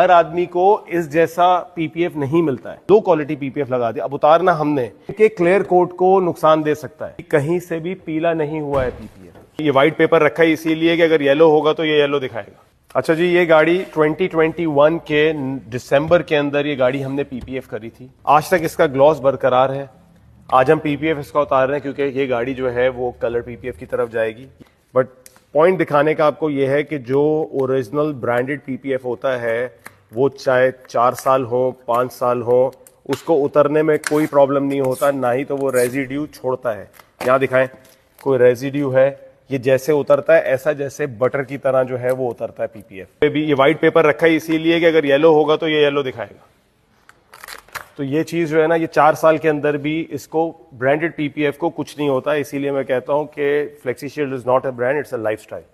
हर आदमी को इस जैसा पीपीएफ नहीं मिलता है। लो क्वालिटी पीपीएफ लगा दिया, अब उतारना हमने कि क्लियर कोट को नुकसान दे सकता है। कहीं से भी पीला नहीं हुआ है पीपीएफ। ये व्हाइट पेपर रखा है इसीलिए कि अगर येलो होगा तो ये येलो दिखाएगा। अच्छा जी, ये गाड़ी 2021 के दिसंबर के अंदर ये गाड़ी हमने पीपीएफ करी थी। आज तक इसका ग्लॉस बरकरार है। आज हम पीपीएफ इसका उतार रहे हैं क्योंकि ये गाड़ी जो है वो कलर पीपीएफ की तरफ जाएगी। बट पॉइंट दिखाने का आपको ये है कि जो ओरिजिनल ब्रांडेड पीपीएफ होता है वो चाहे 4 साल हो 5 साल हो, उसको उतरने में कोई प्रॉब्लम नहीं होता, ना ही तो वो रेजिड्यू छोड़ता है। यहाँ दिखाएं, कोई रेजिड्यू है, ये जैसे उतरता है ऐसा जैसे बटर की तरह जो है वो उतरता है पीपीएफ। भी ये व्हाइट पेपर रखा है इसीलिए कि अगर येलो होगा तो ये येलो दिखाएगा। तो ये चीज जो है ना, ये 4 साल के अंदर भी इसको ब्रांडेड पीपीएफ को कुछ नहीं होता। इसीलिए मैं कहता हूं कि flexi shield is not a brand, it's a lifestyle.